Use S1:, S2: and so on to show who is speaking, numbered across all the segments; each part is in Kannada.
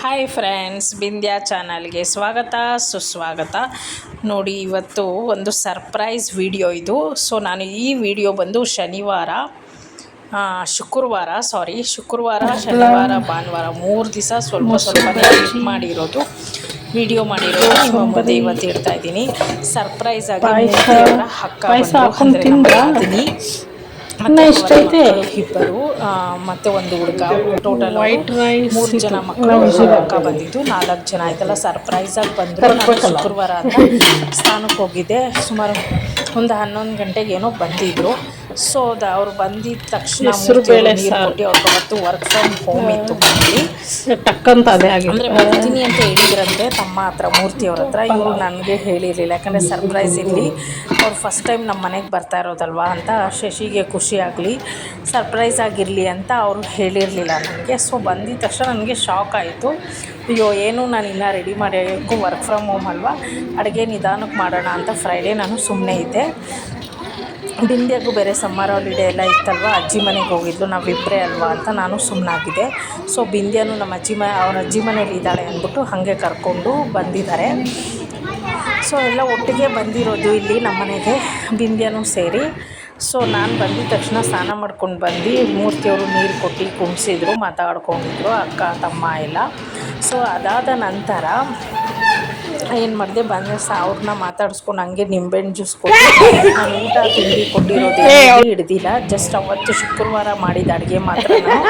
S1: ಹಾಯ್ ಫ್ರೆಂಡ್ಸ್, ಬಿಂದ್ಯಾ ಚಾನಲ್ಗೆ ಸ್ವಾಗತ ಸುಸ್ವಾಗತ. ನೋಡಿ, ಇವತ್ತು ಒಂದು ಸರ್ಪ್ರೈಸ್ ವಿಡಿಯೋ ಇದು. ಸೊ ನಾನು ಈ ವಿಡಿಯೋ ಬಂದು ಶುಕ್ರವಾರ, ಶನಿವಾರ, ಭಾನುವಾರ 3 ದಿವಸ ಸ್ವಲ್ಪ ಎಡಿಟ್ ಮಾಡಿರೋದು, ವಿಡಿಯೋ ಮಾಡಿರೋದು ನಿಮ್ಮ ಮುಂದೆ ಇವತ್ತು ಇಡ್ತಾ ಇದ್ದೀನಿ. ಸರ್ಪ್ರೈಸ್ ಆಗಿ ಮೂರ್ತಿಯವರ ಅಕ್ಕ ಬಂದು ಅಂದರೆ ಮತ್ತೆ ಇಬ್ಬರು ಮತ್ತೆ ಒಂದು ಹುಡುಗ, ಟೋಟಲ್ 3 ಜನ ಮಕ್ಕಳು ಅಕ್ಕ ಬಂದಿದ್ದು 4 ಜನ ಆಯ್ತಲ್ಲ. ಸರ್ಪ್ರೈಸ್ ಆಗಿ ಬಂದರು. ನಾನು ಶುಕ್ರವಾರ ಅಂತ ಸ್ನಾನಕ್ಕೆ ಹೋಗಿದ್ದೆ. ಸುಮಾರು ಒಂದು 11 ಗಂಟೆಗೆ ಏನೋ ಬಂದಿದ್ರು. ಸೊ ಅವ್ರು ಬಂದಿದ್ದ ತಕ್ಷಣ ನೀರು ಕೊಟ್ಟು ಅವ್ರಿಗೆ ಅವತ್ತು ವರ್ಕ್ ಫ್ರಮ್ ಹೋಮ್ ಇತ್ತು ಮನೇಲಿ.
S2: ಟಕ್ಕಂತ ಅದೇ
S1: ಅಂದರೆ ಬರ್ತೀನಿ ಅಂತ ಹೇಳಿದ್ರಂತೆ ತಮ್ಮ ಹತ್ರ, ಮೂರ್ತಿಯವ್ರ ಹತ್ರ. ಇವರು ನನಗೆ ಹೇಳಿರಲಿಲ್ಲ, ಯಾಕಂದರೆ ಸರ್ಪ್ರೈಸ್ ಇರಲಿ, ಅವ್ರು ಫಸ್ಟ್ ಟೈಮ್ ನಮ್ಮ ಮನೆಗೆ ಬರ್ತಾ ಇರೋದಲ್ವಾ ಅಂತ, ಶಶಿಗೆ ಖುಷಿ ಆಗಲಿ, ಸರ್ಪ್ರೈಸ್ ಆಗಿರಲಿ ಅಂತ ಅವರು ಹೇಳಿರಲಿಲ್ಲ ನನಗೆ. ಸೊ ಬಂದಿದ್ದ ತಕ್ಷಣ ನನಗೆ ಶಾಕ್ ಆಯಿತು. ಅಯ್ಯೋ, ಏನು ನಾನು ಇನ್ನೂ ರೆಡಿ ಮಾಡೋಕ್ಕೂ ವರ್ಕ್ ಫ್ರಮ್ ಹೋಮ್ ಅಲ್ವಾ, ಅಡುಗೆ ನಿಧಾನಕ್ಕೆ ಮಾಡೋಣ ಅಂತ ಫ್ರೈಡೇ ನಾನು ಸುಮ್ಮನೆ ಇದ್ದೆ. ಬಿಂದ್ಯಾಗೂ ಬೇರೆ ಸಮ್ಮರ್ ಹಾಲಿಡೇ ಎಲ್ಲ ಇತ್ತಲ್ವ, ಅಜ್ಜಿ ಮನೆಗೆ ಹೋಗಿದ್ಲು, ನಾವಿಬ್ಬರೇ ಅಲ್ವಾ ಅಂತ ನಾನು ಸುಮ್ಮನಾಗಿದ್ದೆ. ಸೊ ಬಿಂದ್ಯಾನು ನಮ್ಮ ಅವ್ರ ಅಜ್ಜಿ ಮನೇಲಿ ಇದ್ದಾಳೆ ಅಂದ್ಬಿಟ್ಟು ಹಾಗೆ ಕರ್ಕೊಂಡು ಬಂದಿದ್ದಾರೆ. ಸೊ ಎಲ್ಲ ಒಟ್ಟಿಗೆ ಬಂದಿರೋದು ಇಲ್ಲಿ ನಮ್ಮ ಮನೆಗೆ, ಬಿಂದ್ಯಾನು ಸೇರಿ. ಸೊ ನಾನು ಬಂದಿದ್ದ ತಕ್ಷಣ ಸ್ನಾನ ಮಾಡ್ಕೊಂಡು ಬಂದು ಮೂರ್ತಿಯವರು ನೀರು ಕೊಟ್ಟು ಕುಣಿಸಿದ್ರು, ಮಾತಾಡ್ಕೊಂಡಿದ್ರು ಅಕ್ಕ ತಮ್ಮ ಎಲ್ಲ. ಸೊ ಅದಾದ ನಂತರ ಏನು ಮಾಡಿದೆ, ಅವ್ರನ್ನ ಮಾತಾಡಿಸ್ಕೊಂಡು ಹಂಗೆ ನಿಂಬೆಹಣ್ಣು ಜ್ಯೂಸ್ ಕೊಟ್ಟು ನಾನು ಊಟ ತಿಂಡಿ ಕೊಟ್ಟಿರೋದು ಹಿಡ್ದಿಲ್ಲ. ಜಸ್ಟ್ ಅವತ್ತು ಶುಕ್ರವಾರ ಮಾಡಿದ ಅಡುಗೆ ಮಾತ್ರ ನಾನು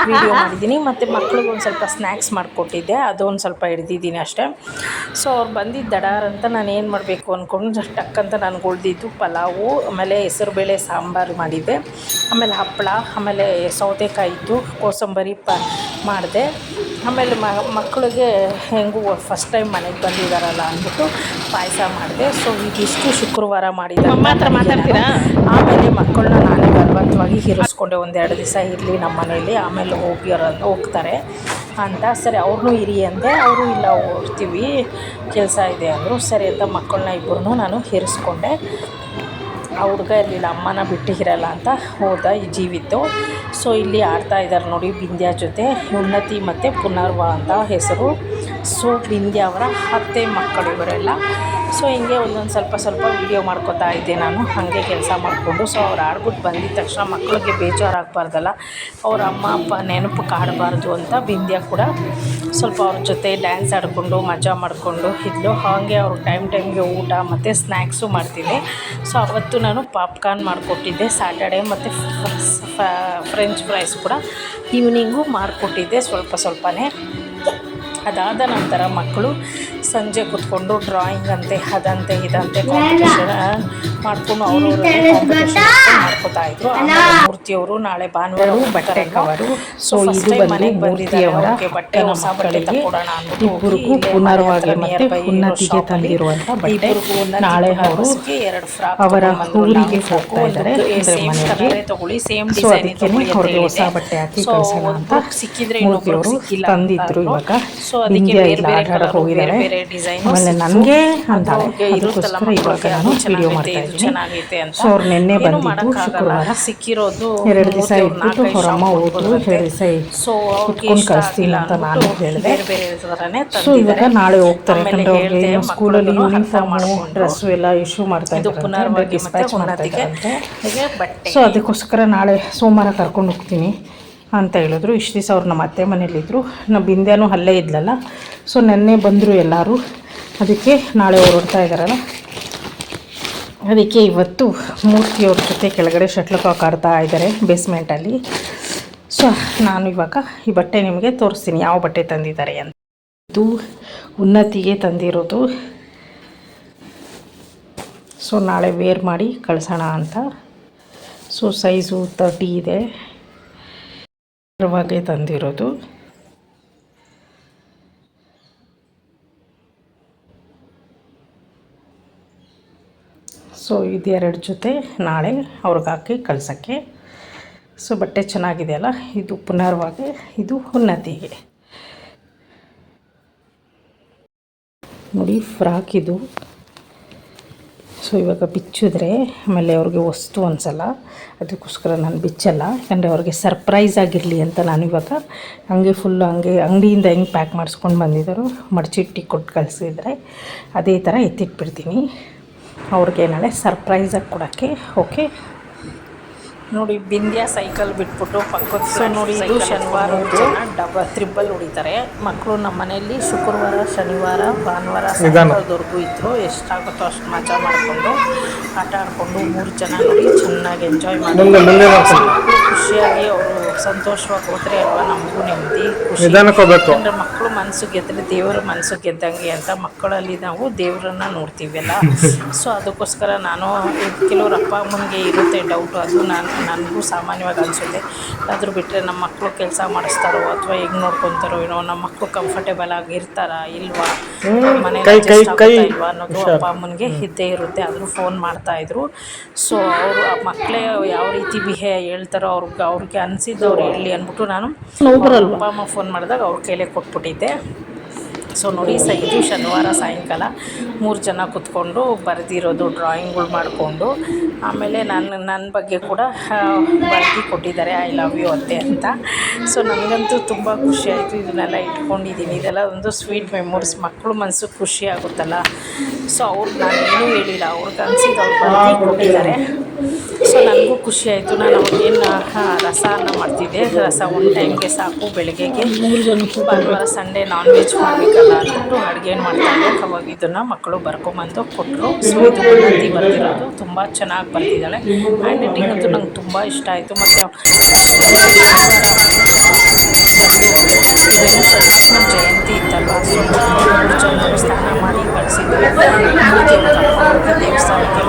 S1: ವೀಡಿಯೋ ಮಾಡಿದ್ದೀನಿ. ಮತ್ತು ಮಕ್ಳಿಗೆ ಒಂದು ಸ್ವಲ್ಪ ಸ್ನ್ಯಾಕ್ಸ್ ಮಾಡಿಕೊಟ್ಟಿದ್ದೆ, ಅದೊಂದು ಸ್ವಲ್ಪ ಹಿಡ್ದಿದ್ದೀನಿ ಅಷ್ಟೇ. ಸೊ ಅವ್ರು ಬಂದಿದ್ದು ದಡಾರಂತ ನಾನು ಏನು ಮಾಡಬೇಕು ಅಂದ್ಕೊಂಡು ಟಕ್ಕಂತ ನನಗೆ ಉಳಿದಿದ್ದು ಪಲಾವು, ಆಮೇಲೆ ಹೆಸರುಬೇಳೆ ಸಾಂಬಾರು ಮಾಡಿದ್ದೆ, ಆಮೇಲೆ ಹಪ್ಪಳ, ಆಮೇಲೆ ಸೌತೆಕಾಯಿ ಇತ್ತು, ಕೋಸಂಬರಿ ಮಾಡಿದೆ. ಆಮೇಲೆ ಮಕ್ಕಳಿಗೆ ಹೆಂಗೂ ಫಸ್ಟ್ ಟೈಮ್ ಮನೆಗೆ ಬಂದಿದ್ದಾರಲ್ಲ ಅಂದ್ಬಿಟ್ಟು ಪಾಯಸ ಮಾಡಿದೆ. ಸೊ ಇದಿಷ್ಟು ಶುಕ್ರವಾರ ಮಾಡಿದ.
S2: ಮಾತಾಡ್ತೀರಾ?
S1: ಆಮೇಲೆ ಮಕ್ಕಳನ್ನ ನಾನೇ ಬಲವಂತವಾಗಿ ಇರಿಸ್ಕೊಂಡೆ, 1-2 ದಿವಸ ಇರಲಿ ನಮ್ಮ ಮನೇಲಿ, ಆಮೇಲೆ ಹೋಗ್ತಾರೆ ಅಂತ. ಸರಿ, ಅವ್ರನ್ನೂ ಇರಿ ಅಂದೆ. ಅವರು ಇಲ್ಲ, ಹೋಗ್ತೀವಿ, ಕೆಲಸ ಇದೆ ಅಂದರು. ಸರಿ ಅಂತ ಮಕ್ಕಳನ್ನ ಇಬ್ಬರನ್ನೂ ನಾನು ಇರಿಸ್ಕೊಂಡೆ. ಆ ಹುಡುಗ ಇರಲಿಲ್ಲ, ಅಮ್ಮನ ಬಿಟ್ಟು ಇರಲ್ಲ ಅಂತ ಹೋದ ಈ ಜೀವಿತ್ತು. ಸೊ ಇಲ್ಲಿ ಆಡ್ತಾ ಇದ್ದಾರೆ ನೋಡಿ ಬಿಂದ್ಯಾ ಜೊತೆ, ಉನ್ನತಿ ಮತ್ತು ಪುನರ್ವ ಅಂತ ಹೆಸರು. ಸೊ ಬಿಂದ್ಯಾ ಅವರ ಅತ್ತೆ ಮಕ್ಕಳು ಇವರೆಲ್ಲ. ಸೊ ಹಿಂಗೆ ಒಂದೊಂದು ಸ್ವಲ್ಪ ವೀಡಿಯೋ ಮಾಡ್ಕೋತಾ ಇದ್ದೆ ನಾನು, ಹಾಗೆ ಕೆಲಸ ಮಾಡಿಕೊಂಡು. ಸೊ ಅವ್ರು ಆಡ್ಬಿಟ್ಟು ಬಂದಿದ್ದ ತಕ್ಷಣ ಮಕ್ಕಳಿಗೆ ಬೇಜಾರಾಗಬಾರ್ದಲ್ಲ, ಅವ್ರ ಅಮ್ಮ ಅಪ್ಪ ನೆನಪು ಕಾಡಬಾರ್ದು ಅಂತ ಬಿಂದ್ಯಾ ಕೂಡ ಸ್ವಲ್ಪ ಅವ್ರ ಜೊತೆ ಡ್ಯಾನ್ಸ್ ಆಡಿಕೊಂಡು ಮಜಾ ಮಾಡಿಕೊಂಡು ಇದ್ಲು. ಹಾಗೆ ಅವ್ರು ಟೈಮ್ಗೆ ಊಟ ಮತ್ತು ಸ್ನ್ಯಾಕ್ಸು ಮಾಡ್ತಿದ್ದೆ. ಸೊ ಅವತ್ತು ನಾನು ಪಾಪ್ಕಾರ್ನ್ ಮಾಡಿಕೊಟ್ಟಿದ್ದೆ ಸ್ಯಾಟರ್ಡೇ, ಮತ್ತು ಫ್ರೆಂಚ್ ಫ್ರೈಸ್ ಕೂಡ ಈವ್ನಿಂಗು ಮಾಡಿಕೊಟ್ಟಿದ್ದೆ ಸ್ವಲ್ಪನೇ. ಅದಾದ ನಂತರ ಮಕ್ಕಳು ಸಂಜೆ ಕೂತ್ಕೊಂಡು ಡ್ರಾಯಿಂಗ್ ಅಂತೆ ಅದಂತೆ ಇದಂತೆ ಕಾಂಪಿಟೇಷನ್ ಮಾಡಿಕೊಂಡು ಅವರು ಕಾಂಪಿಟೇಷನ್ ಮಾಡ್ಕೋತಾ ಇದ್ರು. ಆಮೇಲೆ ಮೂರ್ತಿಯವರು ನಾಳೆ ಭಾನುವಾರ
S2: ಬಟ್ಟೆ ಕವರು.
S1: ಸೊ ಇದು ಮನೆಗೆ ಬಂದಿದ್ದಾರೆ, ಬಟ್ಟೆ ಹೊಸ ಬಟ್ಟೆ ತಗೊಳ್ಳೋಣ
S2: ಇಬ್ಬರಿಗೂ ಪುನರ್ವಾಗಿ ಮತ್ತೆ ಉನ್ನತಿಗೆ ತಂದಿರುವಂಥ ಬಟ್ಟೆ. ನಾಳೆ ಅವರು
S1: 2 ಫ್ರಾಕ್
S2: ಅವರ ಊರಿಗೆ ಹೋಗ್ತಾ ಇದ್ದಾರೆ,
S1: ತಗೊಳ್ಳಿ, ಸೇಮ್
S2: ಸೊ ಅದಕ್ಕೆ ಅವ್ರಿಗೆ ಹೊಸ ಬಟ್ಟೆ ಹಾಕಿ ಕಳಿಸೋಣ ಅಂತ
S1: ಸಿಕ್ಕಿದ್ರೆ
S2: ಮೂರ್ತಿಯವರು ತಂದಿದ್ರು. ಇವಾಗ
S1: ಸೊ ಅದಕ್ಕೆ ಬೇರೆ
S2: ಹೋಗಿದ್ದಾರೆ. ಆಮೇಲೆ ನನಗೆ ಅಂತಾಳೆ, ಅದಕ್ಕೋಸ್ಕರ ಇವಾಗ ನಾನು ವಿಡಿಯೋ ಮಾಡ್ತಾ ಇದ್ದೀನಿ. ಸೊ ಅವ್ರು ನಿನ್ನೆ ಬಂದಿದ್ದು ಶುಕ್ರವಾರ,
S1: ಸಿಕ್ಕಿರೋದು
S2: 2 ದಿವಸ ಇಟ್ಬಿಟ್ಟು ಅವರಮ್ಮ ಹೋದ್ರು, 2 ದಿವಸ ಇಟ್ಕೊಂಡು ಕಳಿಸ್ತೀನಿ ಅಂತ ನಾನು ಹೇಳಿದೆ. ಸೊ ಇವಾಗ ನಾಳೆ ಹೋಗ್ತಾರೆ, ಯಾಕಂದ್ರೆ ಅವ್ರಿಗೆ ಸ್ಕೂಲಲ್ಲಿ ಯೂನಿಫಾರ್ಮು ಡ್ರೆಸ್ಸು ಎಲ್ಲ ಇಶ್ಯೂ ಮಾಡ್ತಾ ಇದ್ದಾರೆ, ಡಿಸ್ಪ್ಯಾಚ್ ಮಾಡ್ತಾ ಇದ್ದಾರಂತೆ. ಸೊ ಅದಕ್ಕೋಸ್ಕರ ನಾಳೆ ಸೋಮವಾರ ಕರ್ಕೊಂಡು ಹೋಗ್ತೀನಿ ಅಂತ ಹೇಳಿದ್ರು. ಇಷ್ಟು ದಿವಸ ಅವ್ರು ನಮ್ಮ ಅತ್ತೆ ಮನೇಲಿದ್ದರು, ನಮ್ಮ ಬಿಂದ್ಯಾನು ಅಲ್ಲೇ ಇದ್ಲಲ್ಲ. ಸೊ ನೆನ್ನೆ ಬಂದರು ಎಲ್ಲರೂ, ಅದಕ್ಕೆ ನಾಳೆ ಹೊರಡ್ತಾ ಇದ್ದಾರಲ್ಲ, ಅದಕ್ಕೆ ಇವತ್ತು ಮೂರ್ತಿಯವ್ರ ಜೊತೆ ಕೆಳಗಡೆ ಶಟ್ಲ್ ಕಾಕ್ ಆಡ್ತಾ ಇದ್ದಾರೆ ಬೇಸ್ಮೆಂಟಲ್ಲಿ. ಸೊ ನಾನು ಇವಾಗ ಈ ಬಟ್ಟೆ ನಿಮಗೆ ತೋರಿಸ್ತೀನಿ, ಯಾವ ಬಟ್ಟೆ ತಂದಿದ್ದಾರೆ ಅಂತ. ಇದು ಉನ್ನತಿಗೆ ತಂದಿರೋದು. ಸೊ ನಾಳೆ ವೇರ್ ಮಾಡಿ ಕಳಿಸೋಣ ಅಂತ. ಸೊ ಸೈಜು 30 ಇದೆ, ರವಾಗೆ ತಂದಿರೋದು. ಸೊ ಇದು 2 ಜೊತೆ ನಾಳೆ ಅವ್ರಿಗೆ ಹಾಕಿ ಕಳ್ಸೋಕ್ಕೆ. ಸೊ ಬಟ್ಟೆ ಚೆನ್ನಾಗಿದೆಯಲ್ಲ, ಇದು ಪುನರ್ವಾಗಿ, ಇದು ಉನ್ನತಿಗೆ. ನೋಡಿ ಫ್ರಾಕ್ ಇದು. ಸೊ ಇವಾಗ ಬಿಚ್ಚಿದ್ರೆ ಆಮೇಲೆ ಅವ್ರಿಗೆ ವಸ್ತು ಅನಿಸಲ್ಲ, ಅದಕ್ಕೋಸ್ಕರ ನಾನು ಬಿಚ್ಚಲ್ಲ. ಯಾಕಂದರೆ ಅವ್ರಿಗೆ ಸರ್ಪ್ರೈಸ್ ಆಗಿರಲಿ ಅಂತ ನಾನು ಇವಾಗ ಹಂಗೆ ಫುಲ್ಲು ಹಂಗೆ ಅಂಗಡಿಯಿಂದ ಹೆಂಗೆ ಪ್ಯಾಕ್ ಮಾಡಿಸ್ಕೊಂಡು ಬಂದಿದ್ದರು ಮಡಚಿಟ್ಟು ಕೊಟ್ಟು ಕಳಿಸಿದ್ರೆ ಅದೇ ಥರ ಎತ್ತಿಟ್ಬಿಡ್ತೀನಿ ಅವ್ರಿಗೆ ನಾಳೆ ಸರ್ಪ್ರೈಸಾಗಿ ಕೊಡೋಕ್ಕೆ. ಓಕೆ
S1: ನೋಡಿ ಬಿಂದ್ಯಾ ಸೈಕಲ್ ಬಿಟ್ಬಿಟ್ಟು ಪಕ್ಕದ ಸೊ ನೋಡಿ ಇದು ಶನಿವಾರ ಜನ ತ್ರಿಬಲ್ ಹೊಡಿತಾರೆ ಮಕ್ಕಳು. ನಮ್ಮ ಮನೆಯಲ್ಲಿ ಶುಕ್ರವಾರ ಶನಿವಾರ ಭಾನುವಾರ ಸಾಯಂಕಾಲದವರೆಗೂ ಇದ್ದರು. ಎಷ್ಟಾಗುತ್ತೋ ಅಷ್ಟು ಮಜಾ ಮಾಡಿಕೊಂಡು ಆಟ ಆಡಿಕೊಂಡು 3 ಜನ ನೋಡಿ ಚೆನ್ನಾಗಿ ಎಂಜಾಯ್ ಮಾಡಿ ಖುಷಿಯಾಗಿ ಅವರು ಸಂತೋಷವಾಗಿ ಹೋದರೆ ಅಲ್ವಾ ನಮಗೂ ನೆಮ್ಮದಿ ಖುಷಿ. ಯಾಕಂದರೆ ಮಕ್ಕಳು ಮನಸ್ಸು ಗೆದ್ದರೆ ದೇವರ ಮನಸ್ಸು ಗೆದ್ದಂಗೆ ಅಂತ ಮಕ್ಕಳಲ್ಲಿ ನಾವು ದೇವರನ್ನು ನೋಡ್ತೀವಲ್ಲ. ಸೊ ಅದಕ್ಕೋಸ್ಕರ ನಾನು ಕೆಲವ್ರ ಅಪ್ಪ ಅಮ್ಮನಿಗೆ ಇರುತ್ತೆ ಡೌಟು, ಅದು ನನಗೂ ಸಾಮಾನ್ಯವಾಗಿ ಅನಿಸುತ್ತೆ. ಅದ್ರ ಬಿಟ್ಟರೆ ನಮ್ಮ ಮಕ್ಕಳು ಕೆಲಸ ಮಾಡಿಸ್ತಾರೋ ಅಥವಾ ಹೆಂಗೆ ನೋಡ್ಕೊತಾರೋ ಏನೋ, ನಮ್ಮ ಮಕ್ಕಳು ಕಂಫರ್ಟೇಬಲ್ ಆಗಿ ಇರ್ತಾರಾ ಇಲ್ವಾ, ಮನೇಲಿ ಅಡ್ಜಸ್ಟ್ ಆಗುತ್ತಾ ಇಲ್ವಾ ಅನ್ನೋದು ಅಪ್ಪ ಅಮ್ಮನಿಗೆ ಇದ್ದೇ ಇರುತ್ತೆ. ಆದರೂ ಫೋನ್ ಮಾಡ್ತಾಯಿದ್ರು. ಸೊ ಅವರು ಆ ಮಕ್ಕಳೇ ಯಾವ ರೀತಿ ಹೇಳ್ತಾರೋ ಅವ್ರಿಗೆ ಅನಿಸಿದ್ದವ್ರು ಹೇಳಿ ಅಂದ್ಬಿಟ್ಟು ನಾನು ಅಪ್ಪ ಅಮ್ಮ ಫೋನ್ ಮಾಡಿದಾಗ ಅವ್ರ ಕೈಲೇ ಕೊಟ್ಬಿಟ್ಟಿದ್ದೆ. ಸೊ ನೋಡಿ ಇದು ಶನಿವಾರ ಸಾಯಂಕಾಲ 3 ಜನ ಕೂತ್ಕೊಂಡು ಬರೆದಿರೋದು ಡ್ರಾಯಿಂಗ್ಗಳು ಮಾಡಿಕೊಂಡು ಆಮೇಲೆ ನನ್ನ ಬಗ್ಗೆ ಕೂಡ ಬರೆದು ಕೊಟ್ಟಿದ್ದಾರೆ ಐ ಲವ್ ಯು ಅತ್ತೆ ಅಂತ. ಸೊ ನನಗಂತೂ ತುಂಬ ಖುಷಿಯಾಯಿತು. ಇದನ್ನೆಲ್ಲ ಇಟ್ಕೊಂಡಿದ್ದೀನಿ. ಇದೆಲ್ಲ ಒಂದು ಸ್ವೀಟ್ ಮೆಮೊರೀಸ್. ಮಕ್ಕಳು ಮನಸ್ಸು ಖುಷಿ ಆಗುತ್ತಲ್ಲ. ಸೊ ಅವ್ರಿಗೆ ನಾನು ಏನೂ ಹೇಳಿಲ್ಲ, ಅವ್ರಿಗೆ ಅನಿಸಿದ್ದು ಅವ್ರು ಬರೆದು ಕೊಟ್ಟಿದ್ದಾರೆ. ಸೊ ನನಗೂ ಖುಷಿಯಾಯಿತು. ನಾನು ಅವ್ರಿಗೇನು ರಸನ ಮಾಡ್ತಿದ್ದೆ, ರಸ ಒಂದು ಟೈಮ್ಗೆ ಸಾಕು ಬೆಳಗ್ಗೆಗೆ. ಭಾನುವಾರ ಸಂಡೇ ನಾನ್ ವೆಜ್ ಮಾಡಬೇಕಲ್ಲ ಅಂದ್ಬಿಟ್ಟು ಅಡುಗೆ ಮಾಡ್ತಾಯಿದ್ದೆ. ಅವಾಗ ಇದನ್ನು ಮಕ್ಕಳು ಬರ್ಕೊಂಬಂದು ಕೊಟ್ಟರು. ಸೊ ಇದು ನಂದಿ ಬರ್ತಿರೋದು ತುಂಬ ಚೆನ್ನಾಗಿ ಬರ್ತಿದ್ದಾಳೆ. ಹ್ಯಾಂಡ್ ರೈಟಿಂಗ್ ಅಂತೂ ನಂಗೆ ತುಂಬ ಇಷ್ಟ ಆಯಿತು. ಮತ್ತು ಇದೇನು ಶ್ರೀಕೃಷ್ಣ ಜಯಂತಿ ಇತ್ತಲ್ವ, ಸೊ 3 ಜನ ಸ್ನಾನ ಮಾಡಿ ಕಳಿಸಿದ್ರು ದೇವಸ್ಥಾನಕ್ಕೆ.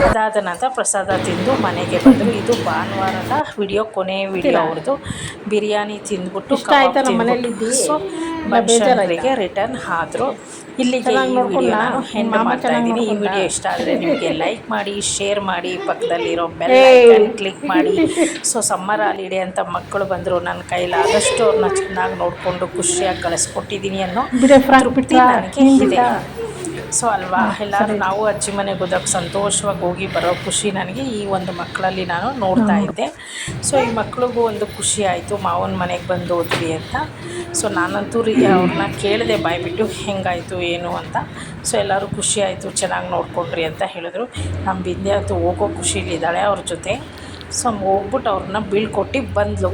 S1: ಅದಾದ ನಂತರ ಪ್ರಸಾದ ತಿಂದು ಮನೆಗೆ ಬಂದರು. ಇದು ಭಾನುವಾರದ ವಿಡಿಯೋ, ಕೊನೆ ವಿಡಿಯೋ ಅವ್ರದ್ದು. ಬಿರಿಯಾನಿ ತಿಂದ್ಬಿಟ್ಟು ಸೊ ಮನುಷ್ಯರಿಗೆ ರಿಟರ್ನ್ ಆದರು. ಇಲ್ಲಿಗೆ ಈ ವಿಡಿಯೋ ನಾನು ಎಂಡ್ ಮಾಡ್ತಾ ಇದ್ದೀನಿ. ಈ ವಿಡಿಯೋ ಇಷ್ಟ ಆದರೆ ನಿಮಗೆ ಲೈಕ್ ಮಾಡಿ, ಶೇರ್ ಮಾಡಿ, ಪಕ್ಕದಲ್ಲಿರೋ ಬೆಲ್ ಐಕನ್ ಕ್ಲಿಕ್ ಮಾಡಿ. ಸೊ ಸಮ್ಮರ್ ಹಾಲಿಡೇ ಅಂತ ಮಕ್ಕಳು ಬಂದರು. ನನ್ನ ಕೈಲಾದಷ್ಟು ಅವ್ರನ್ನ ಚೆನ್ನಾಗಿ ನೋಡಿಕೊಂಡು ಖುಷಿಯಾಗಿ ಕಳಿಸ್ಕೊಟ್ಟಿದ್ದೀನಿ ಅನ್ನೋ ತೃಪ್ತಿ ನನಗೆ ಇದೆ. ಸೊ ಅಲ್ವಾ, ಎಲ್ಲರೂ ನಾವು ಅಜ್ಜಿ ಮನೆಗೆ ಹೋದಾಗ ಸಂತೋಷವಾಗಿ ಹೋಗಿ ಬರೋ ಖುಷಿ ನನಗೆ ಈ ಒಂದು ಮಕ್ಕಳಲ್ಲಿ ನಾನು ನೋಡ್ತಾ ಇದ್ದೆ. ಸೊ ಈ ಮಕ್ಳಿಗೂ ಒಂದು ಖುಷಿ ಆಯಿತು, ಮಾವನ ಮನೆಗೆ ಬಂದು ಹೋದ್ವಿ ಅಂತ. ಸೊ ನಾನಂತೂ ಅವ್ರನ್ನ ಕೇಳಿದೆ ಬಾಯ್ಬಿಟ್ಟು ಹೆಂಗಾಯಿತು ಏನು ಅಂತ. ಸೊ ಎಲ್ಲರೂ ಖುಷಿ ಆಯಿತು, ಚೆನ್ನಾಗಿ ನೋಡ್ಕೊಂಡ್ರಿ ಅಂತ ಹೇಳಿದ್ರು. ನಮ್ಮ ಬಿಂದ್ಯಾ ಅಂತೂ ಹೋಗೋ ಖುಷಿಲಿದ್ದಾಳೆ ಅವ್ರ ಜೊತೆ. ಸೊ ಹೋಗ್ಬಿಟ್ಟು ಅವ್ರನ್ನ ಬೀಳ್ಕೊಟ್ಟು ಬಂದಳು.